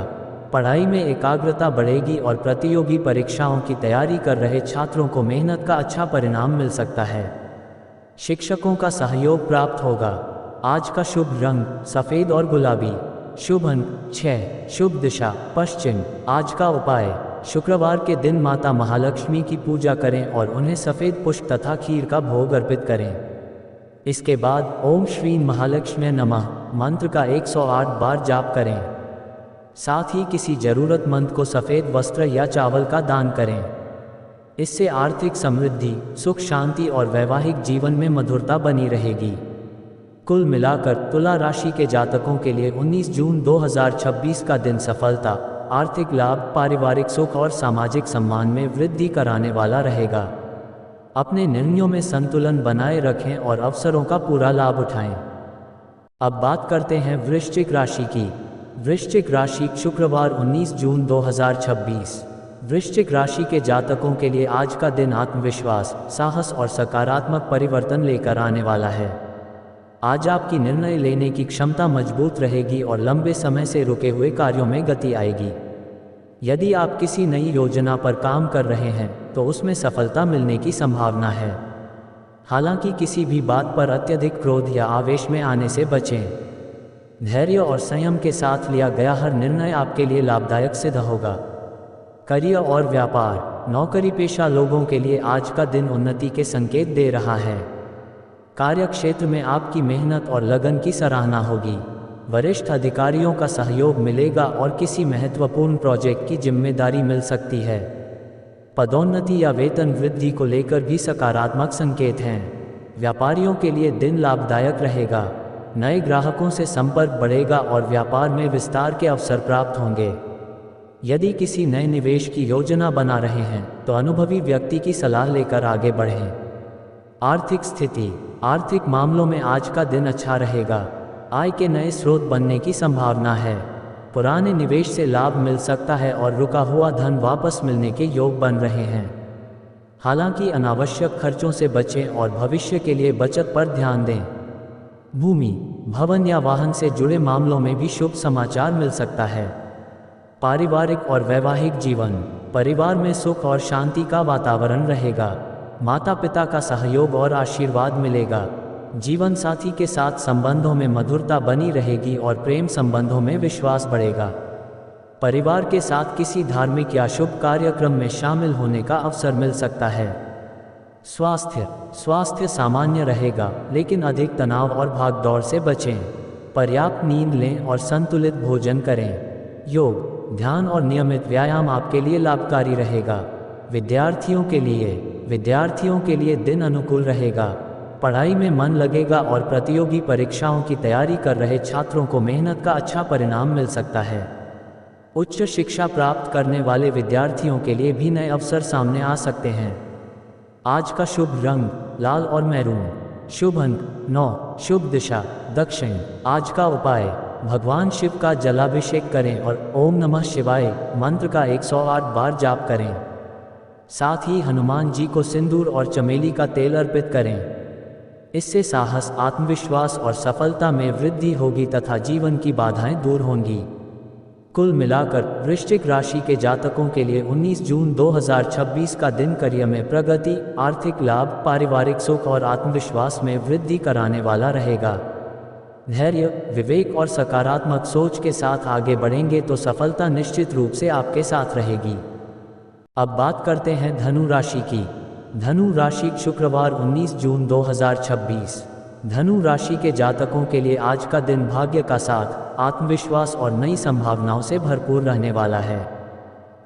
पढ़ाई में एकाग्रता बढ़ेगी और प्रतियोगी परीक्षाओं की तैयारी कर रहे छात्रों को मेहनत का अच्छा परिणाम मिल सकता है। शिक्षकों का सहयोग प्राप्त होगा। आज का शुभ रंग सफ़ेद और गुलाबी। शुभ अंक 6। शुभ दिशा पश्चिम। आज का उपाय, शुक्रवार के दिन माता महालक्ष्मी की पूजा करें और उन्हें सफ़ेद पुष्प तथा खीर का भोग अर्पित करें। इसके बाद ओम श्री महालक्ष्मी नमः मंत्र का 108 बार जाप करें। साथ ही किसी जरूरतमंद को सफ़ेद वस्त्र या चावल का दान करें। इससे आर्थिक समृद्धि, सुख शांति और वैवाहिक जीवन में मधुरता बनी रहेगी। कुल मिलाकर तुला राशि के जातकों के लिए 19 जून 2026 का दिन सफलता, आर्थिक लाभ, पारिवारिक सुख और सामाजिक सम्मान में वृद्धि कराने वाला रहेगा। अपने निर्णयों में संतुलन बनाए रखें और अवसरों का पूरा लाभ उठाएं। अब बात करते हैं वृश्चिक राशि की। वृश्चिक राशि, शुक्रवार 19 जून 2026। वृश्चिक राशि के जातकों के लिए आज का दिन आत्मविश्वास, साहस और सकारात्मक परिवर्तन लेकर आने वाला है। आज आपकी निर्णय लेने की क्षमता मजबूत रहेगी और लंबे समय से रुके हुए कार्यों में गति आएगी। यदि आप किसी नई योजना पर काम कर रहे हैं तो उसमें सफलता मिलने की संभावना है। हालांकि किसी भी बात पर अत्यधिक क्रोध या आवेश में आने से बचें। धैर्य और संयम के साथ लिया गया हर निर्णय आपके लिए लाभदायक सिद्ध होगा। करियर और व्यापार, नौकरी पेशा लोगों के लिए आज का दिन उन्नति के संकेत दे रहा है। कार्य क्षेत्र में आपकी मेहनत और लगन की सराहना होगी। वरिष्ठ अधिकारियों का सहयोग मिलेगा और किसी महत्वपूर्ण प्रोजेक्ट की जिम्मेदारी मिल सकती है। पदोन्नति या वेतन वृद्धि को लेकर भी सकारात्मक संकेत हैं। व्यापारियों के लिए दिन लाभदायक रहेगा। नए ग्राहकों से संपर्क बढ़ेगा और व्यापार में विस्तार के अवसर प्राप्त होंगे। यदि किसी नए निवेश की योजना बना रहे हैं तो अनुभवी व्यक्ति की सलाह लेकर आगे बढ़ें। आर्थिक स्थिति, आर्थिक मामलों में आज का दिन अच्छा रहेगा। आय के नए स्रोत बनने की संभावना है। पुराने निवेश से लाभ मिल सकता है और रुका हुआ धन वापस मिलने के योग बन रहे हैं। हालांकि अनावश्यक खर्चों से बचें और भविष्य के लिए बचत पर ध्यान दें। भूमि, भवन या वाहन से जुड़े मामलों में भी शुभ समाचार मिल सकता है। पारिवारिक और वैवाहिक जीवन, परिवार में सुख और शांति का वातावरण रहेगा। माता पिता का सहयोग और आशीर्वाद मिलेगा। जीवन साथी के साथ संबंधों में मधुरता बनी रहेगी और प्रेम संबंधों में विश्वास बढ़ेगा। परिवार के साथ किसी धार्मिक या शुभ कार्यक्रम में शामिल होने का अवसर मिल सकता है। स्वास्थ्य सामान्य रहेगा, लेकिन अधिक तनाव और भागदौड़ से बचें। पर्याप्त नींद लें और संतुलित भोजन करें। योग, ध्यान और नियमित व्यायाम आपके लिए लाभकारी रहेगा। विद्यार्थियों के लिए दिन अनुकूल रहेगा। पढ़ाई में मन लगेगा और प्रतियोगी परीक्षाओं की तैयारी कर रहे छात्रों को मेहनत का अच्छा परिणाम मिल सकता है। उच्च शिक्षा प्राप्त करने वाले विद्यार्थियों के लिए भी नए अवसर सामने आ सकते हैं। आज का शुभ रंग लाल और मैरून। शुभ अंक 9। शुभ दिशा दक्षिण। आज का उपाय, भगवान शिव का जलाभिषेक करें और ओम नमः शिवाय मंत्र का 108 बार जाप करें। साथ ही हनुमान जी को सिंदूर और चमेली का तेल अर्पित करें। इससे साहस, आत्मविश्वास और सफलता में वृद्धि होगी तथा जीवन की बाधाएं दूर होंगी। कुल मिलाकर वृश्चिक राशि के जातकों के लिए 19 जून 2026 का दिन करियर में प्रगति, आर्थिक लाभ, पारिवारिक सुख और आत्मविश्वास में वृद्धि कराने वाला रहेगा। धैर्य, विवेक और सकारात्मक सोच के साथ आगे बढ़ेंगे तो सफलता निश्चित रूप से आपके साथ रहेगी। अब बात करते हैं धनु राशि की। धनु राशि शुक्रवार 19 जून 2026। धनु राशि के जातकों के लिए आज का दिन भाग्य का साथ, आत्मविश्वास और नई संभावनाओं से भरपूर रहने वाला है।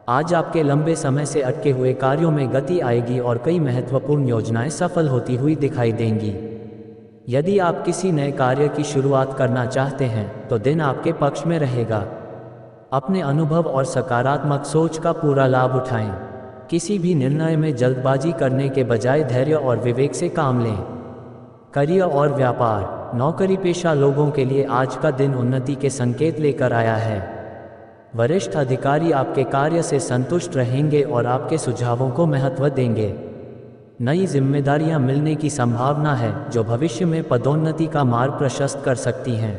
आज आपके लंबे समय से अटके हुए कार्यों में गति आएगी और कई महत्वपूर्ण योजनाएं सफल होती हुई दिखाई देंगी। यदि आप किसी नए कार्य की शुरुआत करना चाहते हैं तो दिन आपके पक्ष में रहेगा। अपने अनुभव और सकारात्मक सोच का पूरा लाभ उठाएं। किसी भी निर्णय में जल्दबाजी करने के बजाय धैर्य और विवेक से काम लें। करियर और व्यापार, नौकरी पेशा लोगों के लिए आज का दिन उन्नति के संकेत लेकर आया है। वरिष्ठ अधिकारी आपके कार्य से संतुष्ट रहेंगे और आपके सुझावों को महत्व देंगे। नई जिम्मेदारियां मिलने की संभावना है जो भविष्य में पदोन्नति का मार्ग प्रशस्त कर सकती हैं।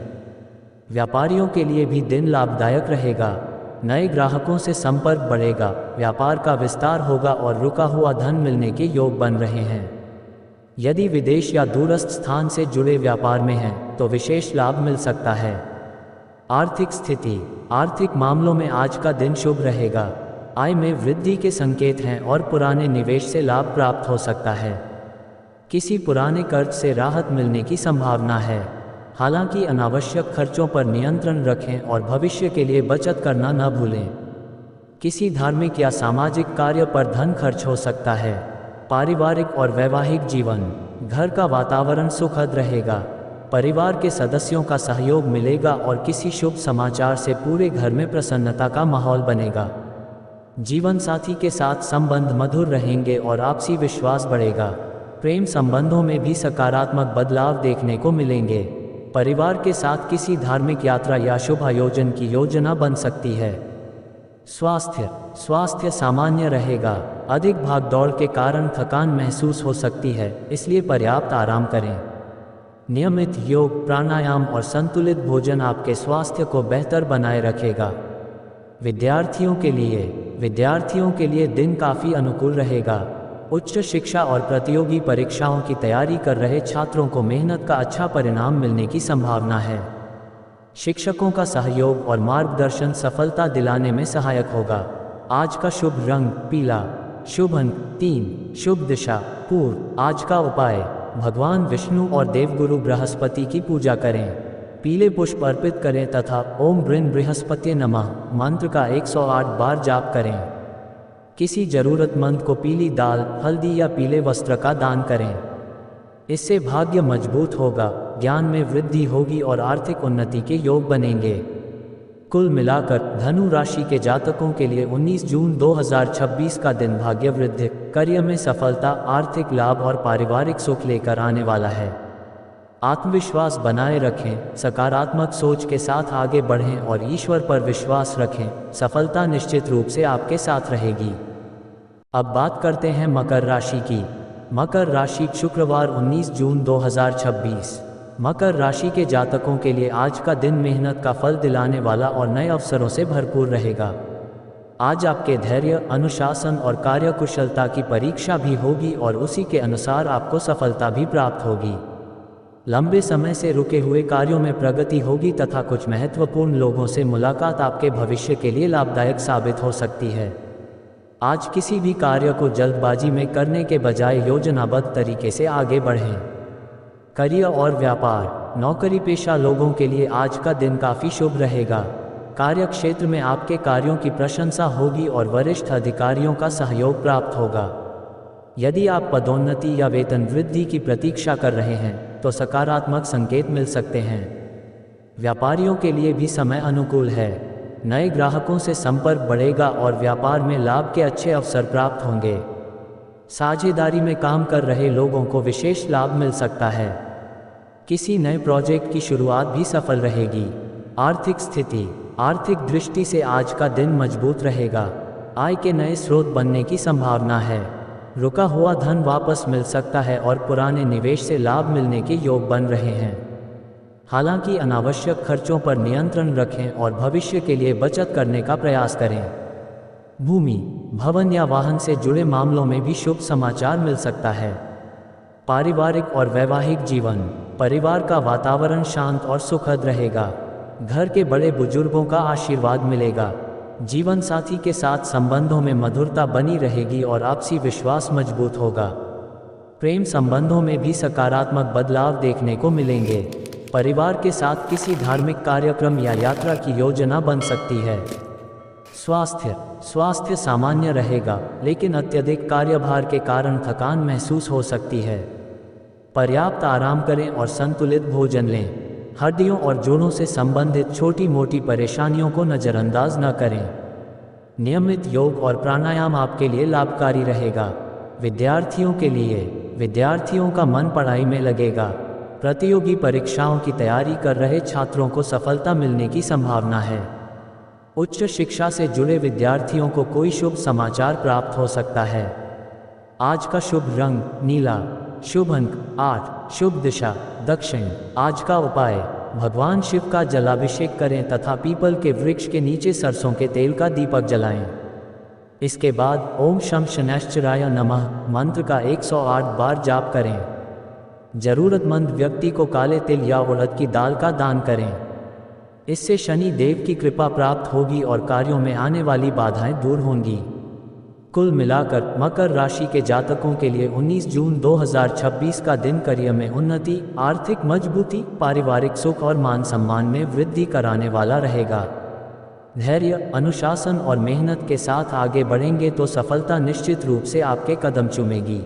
व्यापारियों के लिए भी दिन लाभदायक रहेगा। नए ग्राहकों से संपर्क बढ़ेगा, व्यापार का विस्तार होगा और रुका हुआ धन मिलने के योग बन रहे हैं। यदि विदेश या दूरस्थ स्थान से जुड़े व्यापार में हैं तो विशेष लाभ मिल सकता है। आर्थिक स्थिति, आर्थिक मामलों में आज का दिन शुभ रहेगा। आय में वृद्धि के संकेत हैं और पुराने निवेश से लाभ प्राप्त हो सकता है। किसी पुराने कर्ज से राहत मिलने की संभावना है। हालांकि अनावश्यक खर्चों पर नियंत्रण रखें और भविष्य के लिए बचत करना न भूलें। किसी धार्मिक या सामाजिक कार्य पर धन खर्च हो सकता है। पारिवारिक और वैवाहिक जीवन, घर का वातावरण सुखद रहेगा। परिवार के सदस्यों का सहयोग मिलेगा और किसी शुभ समाचार से पूरे घर में प्रसन्नता का माहौल बनेगा। जीवन साथी के साथ संबंध मधुर रहेंगे और आपसी विश्वास बढ़ेगा। प्रेम संबंधों में भी सकारात्मक बदलाव देखने को मिलेंगे। परिवार के साथ किसी धार्मिक यात्रा या शुभ आयोजन की योजना बन सकती है। स्वास्थ्य सामान्य रहेगा। अधिक भागदौड़ के कारण थकान महसूस हो सकती है, इसलिए पर्याप्त आराम करें। नियमित योग, प्राणायाम और संतुलित भोजन आपके स्वास्थ्य को बेहतर बनाए रखेगा। विद्यार्थियों के लिए दिन काफ़ी अनुकूल रहेगा। उच्च शिक्षा और प्रतियोगी परीक्षाओं की तैयारी कर रहे छात्रों को मेहनत का अच्छा परिणाम मिलने की संभावना है। शिक्षकों का सहयोग और मार्गदर्शन सफलता दिलाने में सहायक होगा। आज का शुभ रंग पीला। शुभ अंक 3। शुभ दिशा पूर्व। आज का उपाय, भगवान विष्णु और देवगुरु बृहस्पति की पूजा करें। पीले पुष्प अर्पित करें तथा ओम ब्रीं बृहस्पति नमः मंत्र का 108 बार जाप करें। किसी जरूरतमंद को पीली दाल, हल्दी या पीले वस्त्र का दान करें। इससे भाग्य मजबूत होगा, ज्ञान में वृद्धि होगी और आर्थिक उन्नति के योग बनेंगे। कुल मिलाकर धनु राशि के जातकों के लिए 19 जून 2026 का दिन भाग्य वृद्धि, करियर में सफलता, आर्थिक लाभ और पारिवारिक सुख लेकर आने वाला है। आत्मविश्वास बनाए रखें, सकारात्मक सोच के साथ आगे बढ़ें और ईश्वर पर विश्वास रखें। सफलता निश्चित रूप से आपके साथ रहेगी। अब बात करते हैं मकर राशि की। मकर राशि शुक्रवार 19 जून 2026। मकर राशि के जातकों के लिए आज का दिन मेहनत का फल दिलाने वाला और नए अवसरों से भरपूर रहेगा। आज आपके धैर्य, अनुशासन और कार्यकुशलता की परीक्षा भी होगी और उसी के अनुसार आपको सफलता भी प्राप्त होगी। लंबे समय से रुके हुए कार्यों में प्रगति होगी तथा कुछ महत्वपूर्ण लोगों से मुलाकात आपके भविष्य के लिए लाभदायक साबित हो सकती है। आज किसी भी कार्य को जल्दबाजी में करने के बजाय योजनाबद्ध तरीके से आगे बढ़ें। करियर और व्यापार, नौकरी पेशा लोगों के लिए आज का दिन काफ़ी शुभ रहेगा। कार्य क्षेत्र में आपके कार्यों की प्रशंसा होगी और वरिष्ठ अधिकारियों का सहयोग प्राप्त होगा। यदि आप पदोन्नति या वेतन वृद्धि की प्रतीक्षा कर रहे हैं तो सकारात्मक संकेत मिल सकते हैं। व्यापारियों के लिए भी समय अनुकूल है। नए ग्राहकों से संपर्क बढ़ेगा और व्यापार में लाभ के अच्छे अवसर प्राप्त होंगे। साझेदारी में काम कर रहे लोगों को विशेष लाभ मिल सकता है। किसी नए प्रोजेक्ट की शुरुआत भी सफल रहेगी। आर्थिक स्थिति, आर्थिक दृष्टि से आज का दिन मजबूत रहेगा। आय के नए स्रोत बनने की संभावना है। रुका हुआ धन वापस मिल सकता है और पुराने निवेश से लाभ मिलने के योग बन रहे हैं। हालांकि अनावश्यक खर्चों पर नियंत्रण रखें और भविष्य के लिए बचत करने का प्रयास करें। भूमि, भवन या वाहन से जुड़े मामलों में भी शुभ समाचार मिल सकता है। पारिवारिक और वैवाहिक जीवन, परिवार का वातावरण शांत और सुखद रहेगा। घर के बड़े बुजुर्गों का आशीर्वाद मिलेगा। जीवन साथी के साथ संबंधों में मधुरता बनी रहेगी और आपसी विश्वास मजबूत होगा। प्रेम संबंधों में भी सकारात्मक बदलाव देखने को मिलेंगे। परिवार के साथ किसी धार्मिक कार्यक्रम या यात्रा की योजना बन सकती है। स्वास्थ्य सामान्य रहेगा, लेकिन अत्यधिक कार्यभार के कारण थकान महसूस हो सकती है। पर्याप्त आराम करें और संतुलित भोजन लें। हड्डियों और जोड़ों से संबंधित छोटी मोटी परेशानियों को नज़रअंदाज न करें। नियमित योग और प्राणायाम आपके लिए लाभकारी रहेगा। विद्यार्थियों के लिए, विद्यार्थियों का मन पढ़ाई में लगेगा। प्रतियोगी परीक्षाओं की तैयारी कर रहे छात्रों को सफलता मिलने की संभावना है। उच्च शिक्षा से जुड़े विद्यार्थियों को कोई शुभ समाचार प्राप्त हो सकता है। आज का शुभ रंग नीला, शुभ अंक 8, शुभ दिशा दक्षिण। आज का उपाय, भगवान शिव का जलाभिषेक करें तथा पीपल के वृक्ष के नीचे सरसों के तेल का दीपक जलाएं। इसके बाद ओम शम शनैश्चराय नमः मंत्र का 108 बार जाप करें। जरूरतमंद व्यक्ति को काले तिल या उड़द की दाल का दान करें। इससे शनि देव की कृपा प्राप्त होगी और कार्यों में आने वाली बाधाएं दूर होंगी। कुल मिलाकर मकर राशि के जातकों के लिए 19 जून 2026 का दिन करियर में उन्नति, आर्थिक मजबूती, पारिवारिक सुख और मान सम्मान में वृद्धि कराने वाला रहेगा। धैर्य, अनुशासन और मेहनत के साथ आगे बढ़ेंगे तो सफलता निश्चित रूप से आपके कदम चूमेगी।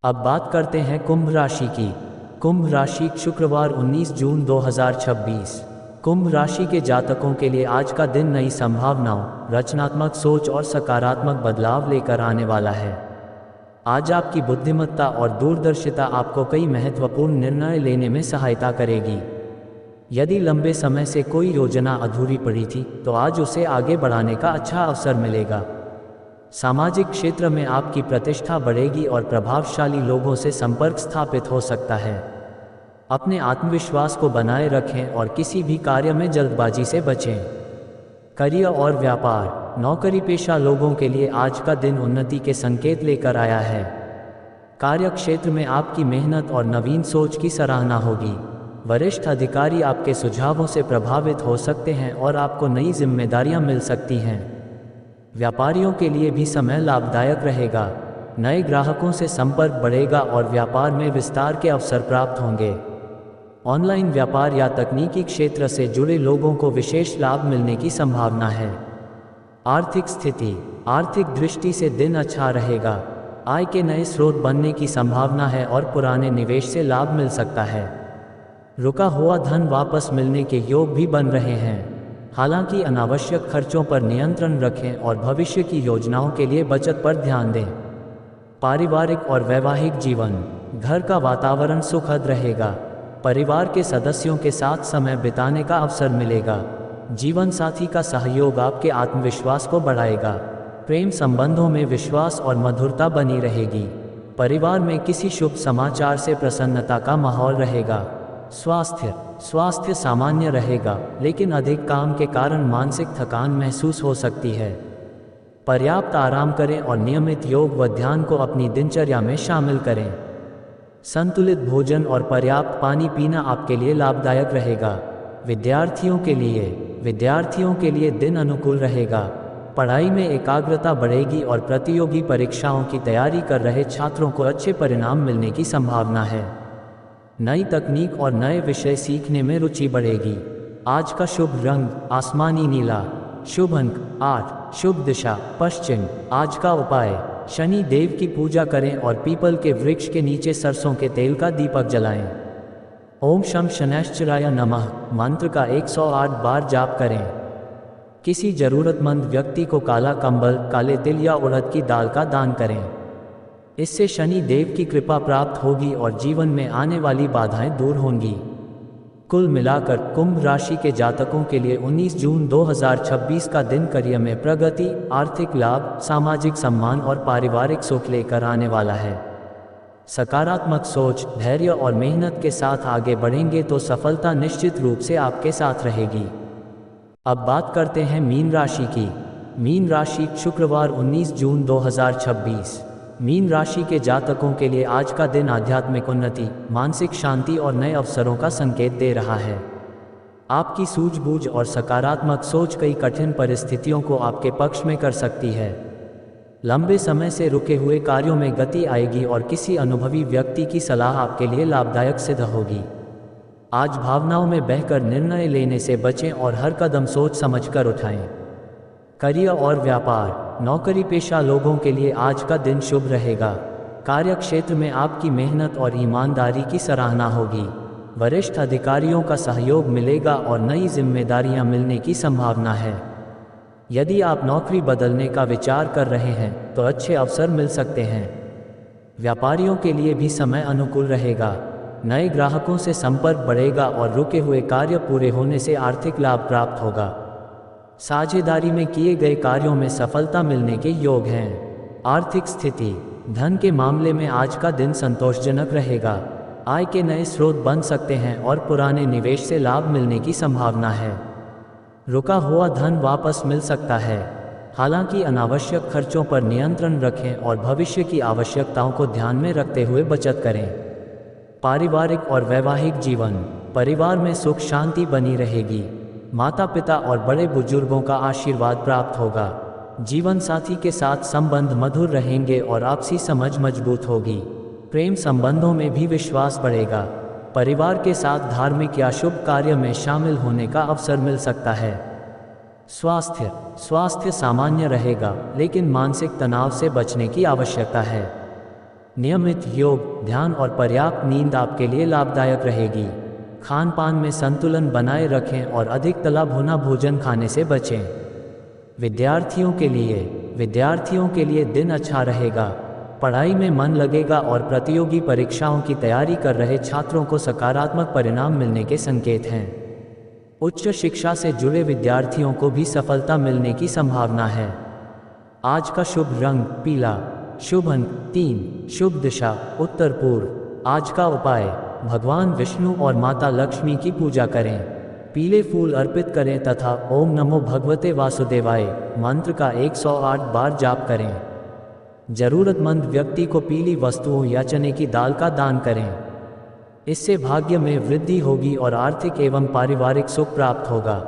अब बात करते हैं कुंभ राशि की। कुंभ राशि, शुक्रवार 19 जून 2026। कुंभ राशि के जातकों के लिए आज का दिन नई संभावनाओं, रचनात्मक सोच और सकारात्मक बदलाव लेकर आने वाला है। आज आपकी बुद्धिमत्ता और दूरदर्शिता आपको कई महत्वपूर्ण निर्णय लेने में सहायता करेगी। यदि लंबे समय से कोई योजना अधूरी पड़ी थी तो आज उसे आगे बढ़ाने का अच्छा अवसर मिलेगा। सामाजिक क्षेत्र में आपकी प्रतिष्ठा बढ़ेगी और प्रभावशाली लोगों से संपर्क स्थापित हो सकता है। अपने आत्मविश्वास को बनाए रखें और किसी भी कार्य में जल्दबाजी से बचें। करियर और व्यापार, नौकरी पेशा लोगों के लिए आज का दिन उन्नति के संकेत लेकर आया है। कार्य क्षेत्र में आपकी मेहनत और नवीन सोच की सराहना होगी। वरिष्ठ अधिकारी आपके सुझावों से प्रभावित हो सकते हैं और आपको नई जिम्मेदारियां मिल सकती हैं। व्यापारियों के लिए भी समय लाभदायक रहेगा। नए ग्राहकों से संपर्क बढ़ेगा और व्यापार में विस्तार के अवसर प्राप्त होंगे। ऑनलाइन व्यापार या तकनीकी क्षेत्र से जुड़े लोगों को विशेष लाभ मिलने की संभावना है। आर्थिक स्थिति, आर्थिक दृष्टि से दिन अच्छा रहेगा। आय के नए स्रोत बनने की संभावना है और पुराने निवेश से लाभ मिल सकता है। रुका हुआ धन वापस मिलने के योग भी बन रहे हैं। हालांकि अनावश्यक खर्चों पर नियंत्रण रखें और भविष्य की योजनाओं के लिए बचत पर ध्यान दें। पारिवारिक और वैवाहिक जीवन, घर का वातावरण सुखद रहेगा। परिवार के सदस्यों के साथ समय बिताने का अवसर मिलेगा। जीवन साथी का सहयोग आपके आत्मविश्वास को बढ़ाएगा। प्रेम संबंधों में विश्वास और मधुरता बनी रहेगी। परिवार में किसी शुभ समाचार से प्रसन्नता का माहौल रहेगा। स्वास्थ्य सामान्य रहेगा, लेकिन अधिक काम के कारण मानसिक थकान महसूस हो सकती है। पर्याप्त आराम करें और नियमित योग व ध्यान को अपनी दिनचर्या में शामिल करें। संतुलित भोजन और पर्याप्त पानी पीना आपके लिए लाभदायक रहेगा। विद्यार्थियों के लिए दिन अनुकूल रहेगा। पढ़ाई में एकाग्रता बढ़ेगी और प्रतियोगी परीक्षाओं की तैयारी कर रहे छात्रों को अच्छे परिणाम मिलने की संभावना है। नई तकनीक और नए विषय सीखने में रुचि बढ़ेगी। आज का शुभ रंग आसमानी नीला। शुभ अंक 8। शुभ दिशा पश्चिम। आज का उपाय शनि देव की पूजा करें और पीपल के वृक्ष के नीचे सरसों के तेल का दीपक जलाएं। ओम शम शनैश्चराय नमः मंत्र का 108 बार जाप करें। किसी जरूरतमंद व्यक्ति को काला कंबल, काले तिल या उड़द की दाल का दान करें। इससे शनि देव की कृपा प्राप्त होगी और जीवन में आने वाली बाधाएं दूर होंगी। कुल मिलाकर कुंभ राशि के जातकों के लिए 19 जून 2026 का दिन करियर में प्रगति, आर्थिक लाभ, सामाजिक सम्मान और पारिवारिक सुख लेकर आने वाला है। सकारात्मक सोच, धैर्य और मेहनत के साथ आगे बढ़ेंगे तो सफलता निश्चित रूप से आपके साथ रहेगी। अब बात करते हैं मीन राशि की। मीन राशि शुक्रवार 19 जून 2026। मीन राशि के जातकों के लिए आज का दिन आध्यात्मिक उन्नति, मानसिक शांति और नए अवसरों का संकेत दे रहा है। आपकी सूझबूझ और सकारात्मक सोच कई कठिन परिस्थितियों को आपके पक्ष में कर सकती है। लंबे समय से रुके हुए कार्यों में गति आएगी और किसी अनुभवी व्यक्ति की सलाह आपके लिए लाभदायक सिद्ध होगी। आज भावनाओं में बहकर निर्णय लेने से बचें और हर कदम सोच समझकर उठाएं। करियर और व्यापार, नौकरी पेशा लोगों के लिए आज का दिन शुभ रहेगा। कार्य क्षेत्र में आपकी मेहनत और ईमानदारी की सराहना होगी। वरिष्ठ अधिकारियों का सहयोग मिलेगा और नई जिम्मेदारियां मिलने की संभावना है। यदि आप नौकरी बदलने का विचार कर रहे हैं तो अच्छे अवसर मिल सकते हैं। व्यापारियों के लिए भी समय अनुकूल रहेगा। नए ग्राहकों से संपर्क बढ़ेगा और रुके हुए कार्य पूरे होने से आर्थिक लाभ प्राप्त होगा। साझेदारी में किए गए कार्यों में सफलता मिलने के योग हैं। आर्थिक स्थिति, धन के मामले में आज का दिन संतोषजनक रहेगा। आय के नए स्रोत बन सकते हैं और पुराने निवेश से लाभ मिलने की संभावना है। रुका हुआ धन वापस मिल सकता है। हालांकि अनावश्यक खर्चों पर नियंत्रण रखें और भविष्य की आवश्यकताओं को ध्यान में रखते हुए बचत करें। पारिवारिक और वैवाहिक जीवन, परिवार में सुख शांति बनी रहेगी। माता पिता और बड़े बुजुर्गों का आशीर्वाद प्राप्त होगा। जीवन साथी के साथ संबंध मधुर रहेंगे और आपसी समझ मजबूत होगी। प्रेम संबंधों में भी विश्वास बढ़ेगा। परिवार के साथ धार्मिक या शुभ कार्य में शामिल होने का अवसर मिल सकता है। स्वास्थ्य सामान्य रहेगा, लेकिन मानसिक तनाव से बचने की आवश्यकता है। नियमित योग, ध्यान और पर्याप्त नींद आपके लिए लाभदायक रहेगी। खान पान में संतुलन बनाए रखें और अधिक तला भुना भोजन खाने से बचें। विद्यार्थियों के लिए दिन अच्छा रहेगा। पढ़ाई में मन लगेगा और प्रतियोगी परीक्षाओं की तैयारी कर रहे छात्रों को सकारात्मक परिणाम मिलने के संकेत हैं। उच्च शिक्षा से जुड़े विद्यार्थियों को भी सफलता मिलने की संभावना है। आज का शुभ रंग पीला। शुभ अंक 3। शुभ दिशा उत्तर पूर्व। आज का उपाय भगवान विष्णु और माता लक्ष्मी की पूजा करें। पीले फूल अर्पित करें तथा ओम नमो भगवते वासुदेवाय मंत्र का 108 बार जाप करें। जरूरतमंद व्यक्ति को पीली वस्तुओं या चने की दाल का दान करें। इससे भाग्य में वृद्धि होगी और आर्थिक एवं पारिवारिक सुख प्राप्त होगा।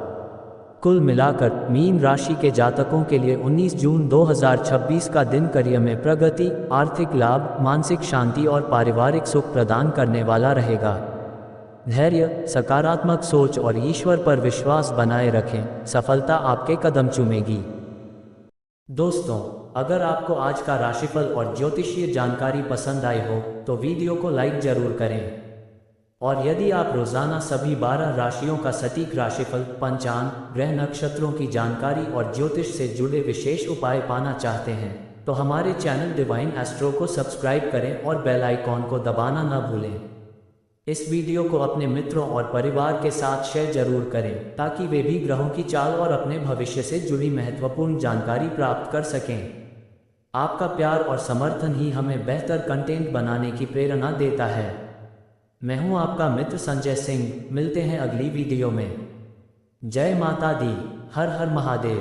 कुल मिलाकर मीन राशि के जातकों के लिए 19 जून 2026 का दिन करियर में प्रगति, आर्थिक लाभ, मानसिक शांति और पारिवारिक सुख प्रदान करने वाला रहेगा। धैर्य, सकारात्मक सोच और ईश्वर पर विश्वास बनाए रखें, सफलता आपके कदम चूमेगी। दोस्तों, अगर आपको आज का राशिफल और ज्योतिषीय जानकारी पसंद आई हो तो वीडियो को लाइक जरूर करें। और यदि आप रोजाना सभी 12 राशियों का सटीक राशिफल, पंचांग, ग्रह नक्षत्रों की जानकारी और ज्योतिष से जुड़े विशेष उपाय पाना चाहते हैं तो हमारे चैनल डिवाइन एस्ट्रो को सब्सक्राइब करें और बेल आइकॉन को दबाना न भूलें। इस वीडियो को अपने मित्रों और परिवार के साथ शेयर जरूर करें ताकि वे भी ग्रहों की चाल और अपने भविष्य से जुड़ी महत्वपूर्ण जानकारी प्राप्त कर सकें। आपका प्यार और समर्थन ही हमें बेहतर कंटेंट बनाने की प्रेरणा देता है। मैं हूं आपका मित्र संजय सिंह। मिलते हैं अगली वीडियो में। जय माता दी। हर हर महादेव।